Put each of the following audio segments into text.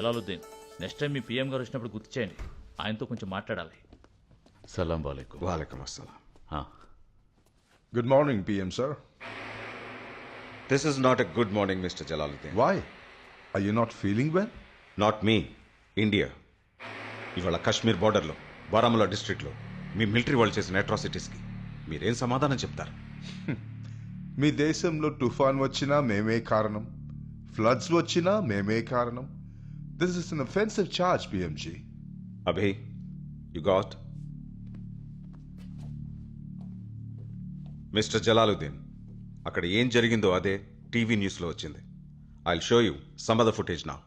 Jalaluddin, next time మీ PM గారు వచ్చినప్పుడు గుర్తు చేయండి. ఆయనతో కొంచెం మాట్లాడాలి. సలాం వాలేకుం. Walaikum assalam. Good morning, PM sir. This is not a good morning, Mr. Jalaluddin. Why? Are you not feeling well? Not me. India. ఇవాళ కశ్మీర్ బోర్డర్లో బారాముల్లా డిస్ట్రిక్ట్లో మీ మిలిటరీ వాళ్ళు చేసిన అట్రాసిటీస్కి మీరేం సమాధానం చెప్తారు? మీ దేశంలో తుఫాన్ వచ్చినా మేమే కారణం, ఫ్లడ్స్ వచ్చినా మేమే కారణం. This is an offensive charge, PMG. Abhi, you got? Mister Jalaluddin, అక్కడ ఏం జరిగిందో అదే టీవీ న్యూస్లో వచ్చింది. I'll show you some of the footage now.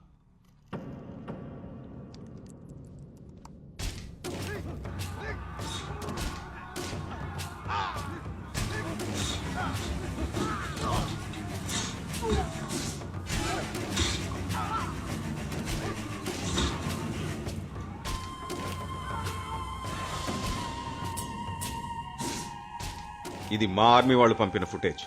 ఇది మా ఆర్మీ వాళ్ళు పంపిన ఫుటేజ్.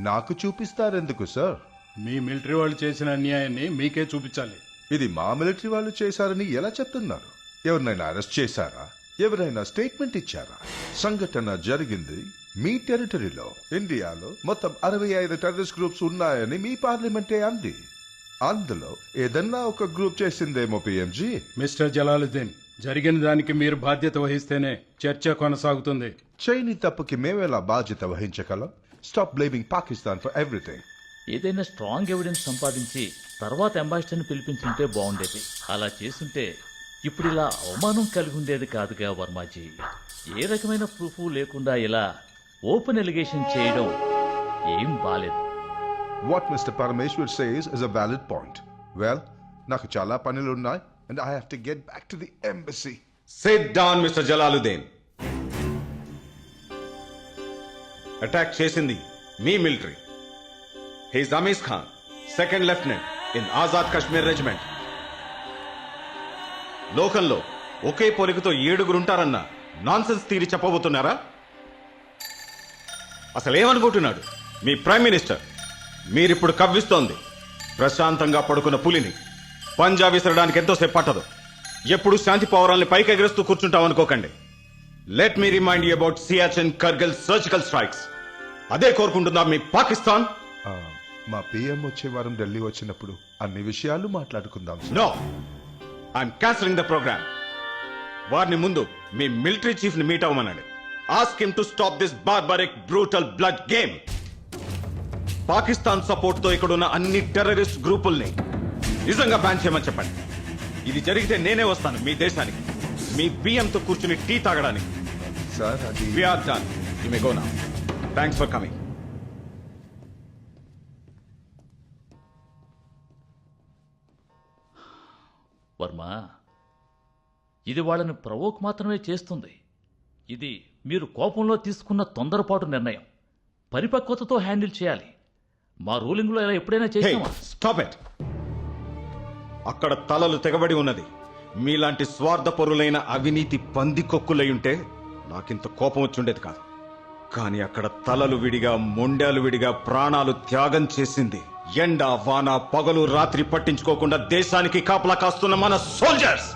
నాకు చూపిస్తారెందుకు సార్? మీ మిలిటరీ వాళ్ళు చేసిన అన్యాయాన్ని మీకే చూపించాలి. ఇది మా మిలిటరీ వాళ్ళు చేశారని ఎలా చెప్తున్నారు? ఎవరినైనా అరెస్ట్ చేశారా? ఎవరైనా స్టేట్మెంట్ ఇచ్చారా? సంఘటన జరిగింది మీ టెరిటరీలో. ఇండియాలో మొత్తం 65 టెర్రరిస్ట్ గ్రూప్స్ ఉన్నాయని మీ పార్లమెంటే అంది. అందులో ఏదన్నా ఒక గ్రూప్ చేసిందేమో పిఎంజీ. మిస్టర్ జలాలుద్దీన్, జరిగిన దానికి మీరు బాధ్యత వహిస్తేనే చర్చ కొనసాగుతుంది. చైనీ తప్పుకి మేమెలా బాధ్యత వహించగలం? Stop blaming Pakistan for everything. ఏదైనా స్ట్రాంగ్ ఎవిడెన్స్ సంపాదించి తర్వాత అంబాసిడర్ని పిలిపించుంటే బాగుండేది. అలా చేసుంటే ఇప్పుడు ఇలా అవమానం కలిగి ఉండేది కాదుగా వర్మాజీ. ఏ రకమైన ప్రూఫ్ లేకుండా ఇలా ఓపెన్ ఎలిగేషన్ చేయడం ఏం బాలేదు. What Mr. Parameshwar says is a valid point. Well, నాకు చాలా పనులున్నాయి and I have to get back to the embassy. Sit down, Mr. Jalaluddin. Attack చేసింది మీ military. He's Ameez Khan, second lieutenant in Azad Kashmir regiment. లోకంలో ఒకే పోలికతో 7 ఉంటారన్న నాన్సెన్స్ థియరీ చెప్పబోతున్నారా? అసలేమనుకుంటున్నాడు మీ ప్రైమ్ మినిస్టర్? మీరిప్పుడు కవ్విస్తోంది ప్రశాంతంగా పడుకున్న పులిని పంజా విసరడానికి ఎంతోసేపు పట్టదు. ఎప్పుడు శాంతి పౌరాల్ని పైకి ఎగరేస్తూ కూర్చుంటామనుకోకండి. Let me remind you about Siachen, Kargil surgical strikes. అదే కోరుకుంటుందా మీ పాకిస్తాన్? మా పిఎం వచ్చే వారం ఢిల్లీ వచ్చినప్పుడు అన్ని విషయాలు మాట్లాడుకుందాం. No, I'm cancelling the program. వారిని ముందు మీ మిలిటరీ చీఫ్ ని మీట్ అవ్వమనండి. Ask him to stop this barbaric brutal blood game. Pakistan support తో ఇక్కడున్న అన్ని టెర్రరిస్ట్ గ్రూపుల్ని నిజంగా బ్యాన్ చేయమని చెప్పండి. ఇది జరిగితే నేనే వస్తాను మీ దేశానికి, మీ పిఎంతో కూర్చుని టీ తాగడానికి. సార్, అది We are done. You may go now. Thanks for coming. Varma, ఇది వాళ్ళని ప్రవోక్ మాత్రమే చేస్తుంది. ఇది మీరు కోపంలో తీసుకున్న తొందరపాటు నిర్ణయం. పరిపక్వతతో హ్యాండిల్ చేయాలి. మా రూలింగ్లో ఇలా ఎప్పుడైనా Hey, చేసామా? stop it. అక్కడ తలలు తెగబడి ఉన్నది మీలాంటి స్వార్థపరులైన అవినీతి పందికొక్కులై ఉంటే నాకింత కోపం వచ్చుండేది కాదు. కానీ అక్కడ తలలు విడిగా, మొండాలు విడిగా ప్రాణాలు త్యాగం చేసింది ఎండ వాన పగలు రాత్రి పట్టించుకోకుండా దేశానికి కాపలా కాస్తున్న మన soldiers.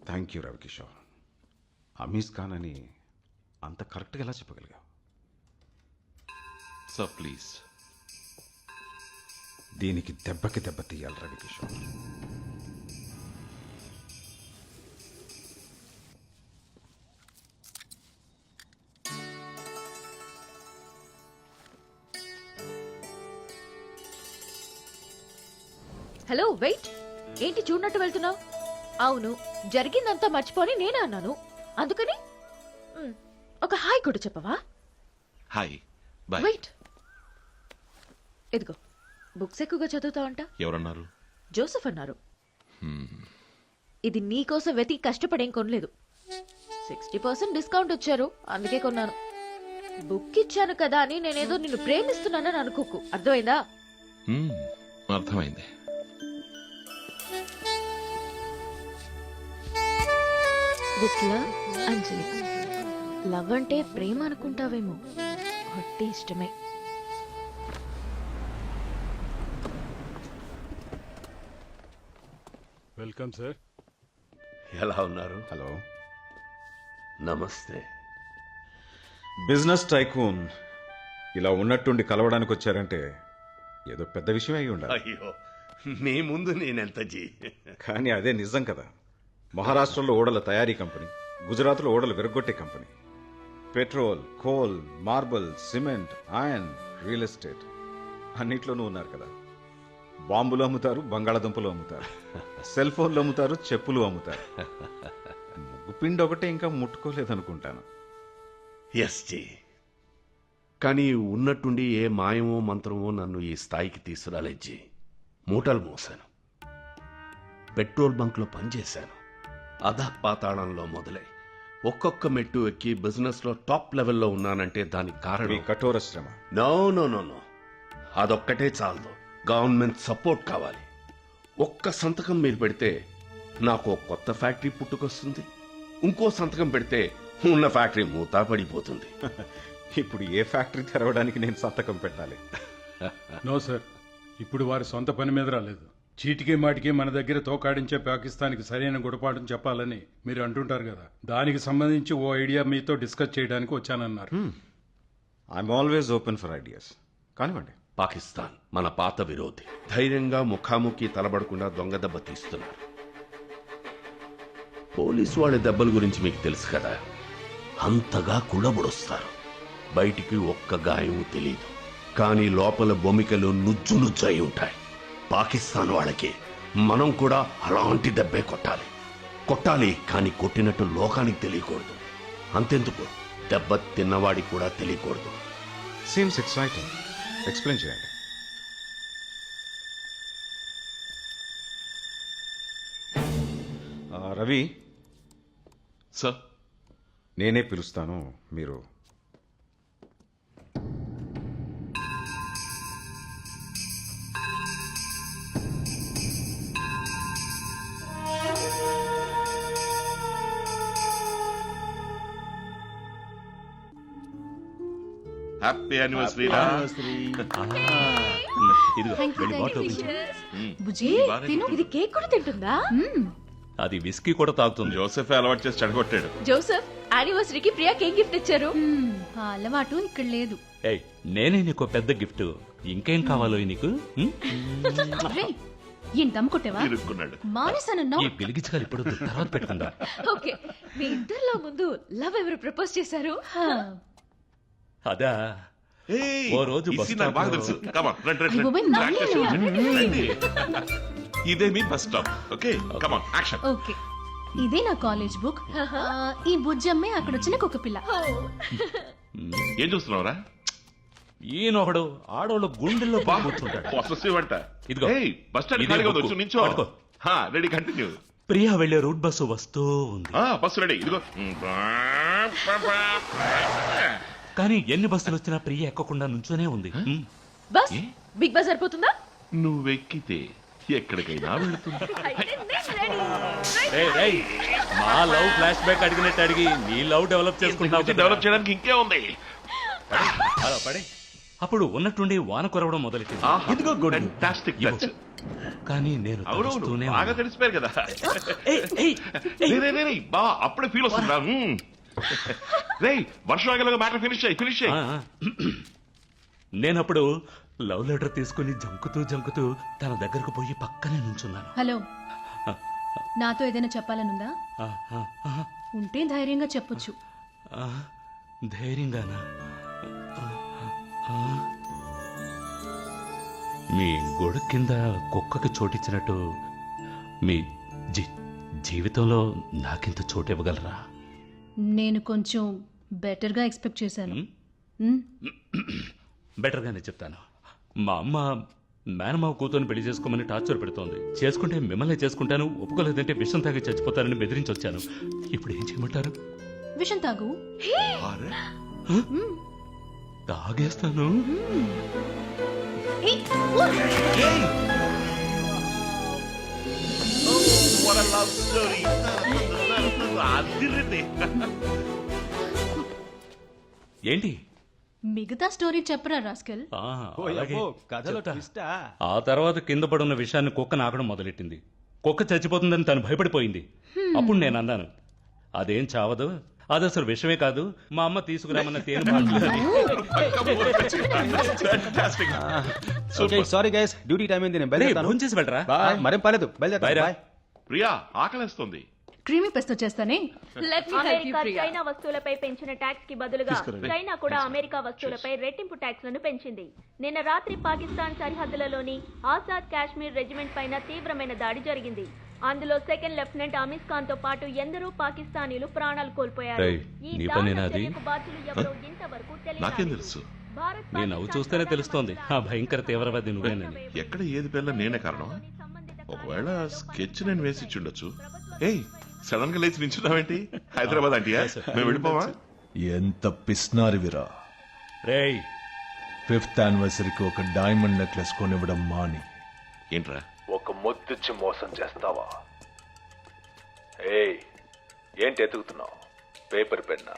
Thank you Ravikishore. Ameez Khan అని అంత కరెక్ట్గా ఎలా చెప్పగలిగావు? Sir please. దీనికి దెబ్బకి దెబ్బ తీయాలి రవికిషోర్. Hello, wait. ఏంటి చూడనట్టు వెళ్తున్నావు? అవును, జరిగిందంతా మర్చిపోని నేనే అన్నాను. అందుకని ఒక హాయ్ కూడా చెప్పవా? Hi, bye. వెయిట్, ఇదిగో బుక్స్ ఎక్కువగా చదువుతావంట. ఎవరన్నారు? జోసెఫ్ అన్నారు. ఇది నీకోసం వెతికి కష్టపడేం కొనలేదు. 60% డిస్కౌంట్ వచ్చారు, అందుకే కొన్నాను. బుక్ ఇచ్చాను కదా అని నేనేదో నిన్ను ప్రేమిస్తున్నానని అనుకోకు, అర్థమైందా? అర్థమైంది. With love, Anjali. లవ్ అంటే ప్రేమ అనుకుంటావేమో, ఒట్టి ఇష్టమే. Welcome sir. ఎలా ఉన్నారు? హలో. నమస్తే. బిజినెస్ టైకూన్ ఇలా ఉన్నట్టుండి కలవడానికి వచ్చారంటే ఏదో పెద్ద విషయం అయి ఉండాలి. అయ్యో, మీ ముందు నేనెంత జీ. కానీ అదే నిజం కదా. మహారాష్ట్రలో ఓడల తయారీ కంపెనీ, గుజరాత్లో ఓడలు విరగొట్టే company, petrol, coal, marble, cement, iron, real estate అన్నిట్లోనూ ఉన్నారు కదా. బాంబులు అమ్ముతారు, బంగాళాదుంపలు అమ్ముతారు, సెల్ ఫోన్లు అమ్ముతారు, చెప్పులు అమ్ముతారు. ముగ్గుపిండి ఒకటే ఇంకా ముట్టుకోలేదనుకుంటాను. Yes G. కానీ ఉన్నట్టుండి ఏ మాయమో మంత్రమో నన్ను ఈ స్థాయికి తీసుకురాలేదు జీ. మూటలు మోసాను, పెట్రోల్ బంక్లో పనిచేశాను, అధపాతాళంలో మొదలై ఒక్కొక్క మెట్టు ఎక్కి బిజినెస్లో టాప్ లెవెల్లో ఉన్నానంటే దానికి మీ కారణం కఠోర శ్రమ. నో నో నో నో, అదొక్కటే చాలదు. గవర్నమెంట్ సపోర్ట్ కావాలి. ఒక్క సంతకం మీరు పెడితే నాకు ఒక కొత్త ఫ్యాక్టరీ పుట్టుకొస్తుంది. ఇంకో సంతకం పెడితే ఉన్న ఫ్యాక్టరీ మూతా పడిపోతుంది. ఇప్పుడు ఏ ఫ్యాక్టరీ తెరవడానికి నేను సంతకం పెట్టాలి? నో సార్, ఇప్పుడు వారి సొంత పని మీద రాలేదు. చీటికి మాటికి మన దగ్గర తోకాడించే పాకిస్తాన్కి సరైన గుణపాఠం చెప్పాలని మీరు అంటుంటారు కదా, దానికి సంబంధించి ఓ ఐడియా మీతో డిస్కస్ చేయడానికి వచ్చానన్నారు. I'm always open for ideas. కానివ్వండి. పాకిస్తాన్ మన పాత విరోధి. ధైర్యంగా ముఖాముఖి తలబడకుండా దొంగ దెబ్బ తీస్తున్నారు. పోలీసు వాళ్ళ దెబ్బల గురించి మీకు తెలుసు కదా, అంతగా కుళ్ళబొడుస్తారు. బయటికి ఒక్క గాయం తెలియదు, కానీ లోపల బొమికలు నుజ్జు నుజ్జై ఉంటాయి. పాకిస్తాన్ వాళ్ళకి మనం కూడా అలాంటి దెబ్బే కొట్టాలి. కానీ కొట్టినట్టు లోకానికి తెలియకూడదు. అంతెందుకు, దెబ్బ తిన్నవాడికి కూడా తెలియకూడదు. Seems exciting. ఎక్స్ప్లెయిన్ చేయండి. రవి, సార్, నేనే పిలుస్తాను, మీరు హ్యాపీ యానివర్సరీ. బుజ్జి, తిను. ఇది కేక్ కూడా తింటుందా? అది విస్కీ కూడా తాగుతుంది. జోసెఫ్ అలవాటు చేసి చెడగొట్టాడు. జోసెఫ్, యానివర్సరీకి ప్రియా కేక్ గిఫ్ట్ ఇచ్చారు. ఆ అలవాటు ఇక్కడ లేదు. ఏయ్, నేనే నీకు పెద్ద గిఫ్ట్. ఇంకేం కావాలో నీకు? రేయ్, ఏం దమ్ కొట్టేవా? ఇరుక్కున్నాడు. మానేసానన్నావు. ఈ పిలిగించగలి ఇప్పుడు తర్వాత పెట్టుకుందా. ఓకే, మీ ఇద్దరిలో ముందు లవ్ ఎవరు ప్రపోజ్ చేశారు? అదా, ఏయ్, ఓ రోజు ఈ బస్ scene నాకు బాగా తెలుసు. Come on, రండి, రండి, అయ్య బాబోయ్, రండి. నన్నేనా? రండి. ఇదే మీ bus stop. Okay, come on, action. Okay, ఇదే నా కాలేజ్ బుక్. ఈ బుజ్జమ్మే అక్కడ వచ్చిన కుక్క పిల్ల. ఏం చూస్తున్నావురా? ఈయనొకడు ఆడోళ్ళు గుండెల్లో బాగా కూర్చుంటాడు. పొసెసివ్ అంట. ఇదిగో. ఏయ్, బస్ స్టాండ్ ఇదే ఖాళీగా బుక్కు. ఉంది, వచ్చి నించో. పట్టుకో. Ready, continue. ప్రియా వెళ్లే రూట్ బస్సు వస్తూ ఉంది. బస్సు రెడీ, ఇదిగో. కానీ ఎన్ని బస్సులు వచ్చినా ప్రియ ఎక్కకుండా నుంచోనే ఉంది. బస్ బిగ్ బస్ సరిపోతుందా? నువ్వెక్కితే ఎక్కడికైనా వెళుతుంది. ఏయ్, ఏయ్, మా లవ్ ఫ్లాష్ బ్యాక్ అడిగినట్టు అడిగి నీ లవ్ డెవలప్ చేసుకుంటావు కదా. డెవలప్ చేయడానికి ఇంకే ఉంది. అలా పడే. అప్పుడు ఉన్నట్టుండి వాన కురవడం మొదలెట్టింది. ఇదిగో ఫెంటాస్టిక్ టచ్. కానీ నేను అవునవును, తలుస్తూనే బాగా ఉన్నా. తెలిసిపోయారు కదా. ఏయ్, ఏయ్, ఏయ్. బా అప్పుడే ఫీల్ వస్తుందా? రేయ్, వర్షం ఆగేలాగా మ్యాటర్ ఫినిష్ చేయి. ఆ, నేనప్పుడు లవ్ లెటర్ తీసుకుని జంకుతూ తన దగ్గరకు పోయి పక్కనే నుంచున్నాను. హలో, నాతో ఏదైనా చెప్పాలనుందా? ఆ, ఆ, ఆ, ఉంటే ధైర్యంగా చెప్పొచ్చు. ఆ, ధైర్యంగానా? ఆ, ఆ. మీ గొడుగు కింద కుక్కకి చోటిచ్చినట్టు మీ జీవితంలో నాకింత చోటు ఇవ్వగలరా? నేను కొంచెం బెటర్గా ఎక్స్పెక్ట్ చేశాను. బెటర్గానే చెప్తాను. మా అమ్మ మేనమావ కూతుర్ని పెళ్లి చేసుకోమని టార్చర్ పెడుతోంది. చేసుకుంటే మిమ్మల్ని చేసుకుంటాను, ఒప్పుకోలేదంటే విషం తాగి చచ్చిపోతానని బెదిరించి వచ్చాను. ఇప్పుడు ఏం చేయమంటారు? విషం తాగు. తాగేస్తాను. ఏయ్, ఊ! What a love story. అదిరింది. ఏంటి మిగతా స్టోరీ చెప్పరా రాస్కెల్. కథలో ఆ తర్వాత కింద పడున్న విషయాన్ని కుక్క నాకడం మొదలెట్టింది. కుక్క చచ్చిపోతుందని తను భయపడిపోయింది. అప్పుడు నేను అన్నాను, అదేం చావదు, అది అసలు విషయమే కాదు, మా అమ్మ తీసుకురామన్న తేనె సారీ గైస్, డ్యూటీ టైం అయింది, నేను బయలుదేరుతాను. చేసి వెళ్ళరా. మరేం పర్లేదు, బయలుదేరుతాను. Bye. ప్రియా ఆకలేస్తుంది. క్రీమీ పెస్తో చేస్తానే. అమెరికా చైనా వస్తువులపై పెంచిన ట్యాక్స్ కి బదులుగా చైనా కూడా అమెరికా వస్తువులపై రెట్టింపు ట్యాక్స్ లను పెంచింది. నిన్న రాత్రి పాకిస్తాన్ సరిహద్దులలోని ఆజాద్ కాశ్మీర్ రెజిమెంట్ పైన తీవ్రమైన దాడి జరిగింది. అందులో సెకండ్ లెఫ్టినెంట్ అమీస్ ఖాన్ తో పాటు ఎందరో పాకిస్తానీలు ప్రాణాలు కోల్పోయారు. ఈ దాడులకు బాధ్యులు ఎవరో ఇంతవరకు నాకేం తెలియదు. తెలుసు? నేను నవ్వు చూస్తేనే తెలుస్తోంది ఆ భయంకర తీవ్రవాది నువ్వేనని. ఎక్కడ ఏది పెళ్ళ నేనే కారణం. ఒకవేళ స్కెచ్ నేను వేసి ఇచ్చుండొచ్చు. ఏయ్, సడన్ గా లేచి నించున్నావేంటి? హైదరాబాద్ అంటీయా? మేము వెళ్ళిపోవా? ఎంత పిస్నారివిరా. రేయ్, 5th యానివర్సరీకి ఒక డైమండ్ నెక్లెస్ కొనివ్వడం మాని ఏంట్రా? ఒక ముద్దిచ్చి మోసం చేస్తావా? ఏయ్, ఏంటి ఎతుకుతున్నావు? పేపర్ పెన్నా?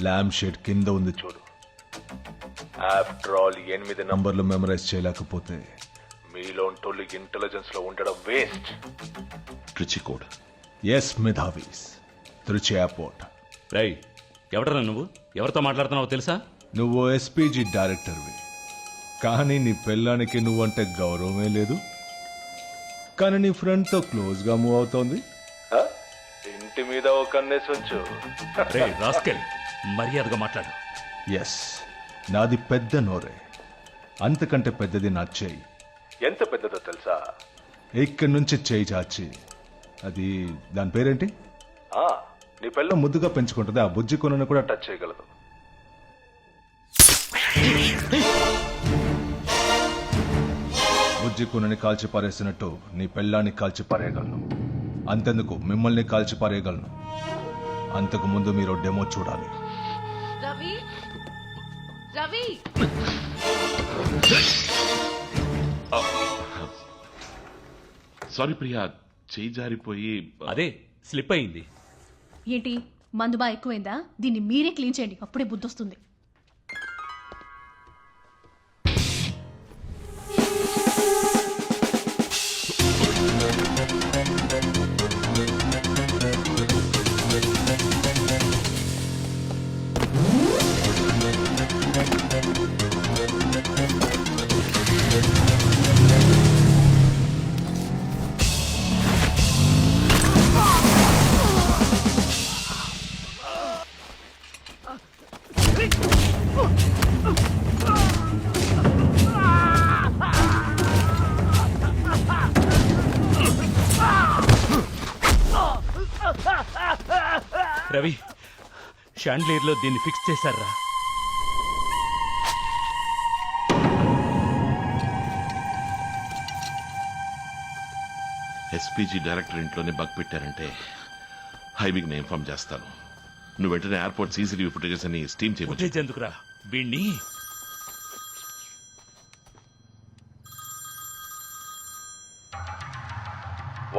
ల్యాంప్ షేడ్ కింద ఉంది చూడు. ఆఫ్టర్ ఆల్ 8 నంబర్లు మెమరైజ్ చేయలేకపోతే మీలోంటోళ్ళు ఇంటెలిజెన్స్ లో ఉండడం వేస్ట్. రుచి కోడ్. ఎస్ మేధావీస్, తిరుచి ఎయిర్పోర్ట్. రేయ్, ఎవడరా నువ్వు? ఎవరితో మాట్లాడుతున్నావో తెలుసా? నువ్వు ఎస్పీజీ డైరెక్టర్వి, కానీ నీ పెళ్ళానికి నువ్వంటే గౌరవమే లేదు. కానీ నీ ఫ్రెండ్తో క్లోజ్గా మూవ్ అవుతోంది. ఇంటి మీద ఒక కన్నేసి ఉంచు. రేయ్ రాస్కెల్, మర్యాదగా మాట్లాడు. ఎస్, నాది పెద్ద నోరే, అంతకంటే పెద్దది నా చెయ్యి. ఎంత పెద్దదో తెలుసా? ఇక్కడి నుంచి చెయ్యి చాచి, అది దాని పేరేంటి, నీ పిల్ల ముద్దుగా పెంచుకుంటుంది, ఆ బుజ్జి కొనను కూడా టచ్ చేయగలదు. బుజ్జి కొనని కాల్చి పారేసినట్టు నీ పెళ్ళాన్ని కాల్చి పారేయగలను. అంతెందుకు, మిమ్మల్ని కాల్చి పారేయగలను. అంతకు ముందు మీరు డెమో చూడాలి. రవి, రవి, సారీ ప్రియా, చేయి జారిపోయి. అదే స్లిప్ అయింది. ఏంటి మందు బా ఎక్కువైందా? దీన్ని మీరే క్లీన్ చేయండి, అప్పుడే బుద్ధి వస్తుంది. రవి, షాండ్లియర్ లో దీన్ని ఫిక్స్ చేశారా? ఎస్పీజీ డైరెక్టర్ ఇంట్లోనే బగ్ పెట్టారంటే హైబీకి నేను ఇన్ఫార్మ్ చేస్తాను. నువ్వు వెంటనే ఎయిర్పోర్ట్ సీసీటీవీ ఫుటేజెస్ అని స్టీమ్ చేయవచ్చు. ఫుటేజ్ ఎందుకురా? వీణ్ణి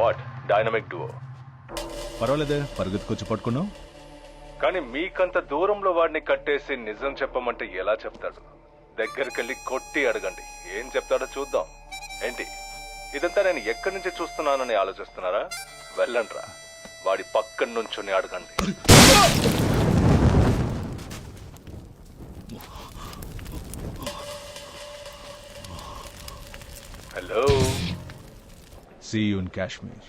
వాట్ డైనమిక్ డువో. పర్వాలేదే, పరిగెత్తుకొచ్చి పట్టుకున్నావు. కానీ మీకంత దూరంలో వాడిని కట్టేసి నిజం చెప్పమంటే ఎలా చెప్తాడు? దగ్గరికెళ్ళి కొట్టి అడగండి, ఏం చెప్తాడో చూద్దాం. ఏంటి ఇదంతా నేను ఎక్కడి నుంచి చూస్తున్నానని ఆలోచిస్తున్నారా? వెళ్ళండ్రా, వాడి పక్కన నుంచుని అడగండి. Hello, See you in Kashmir.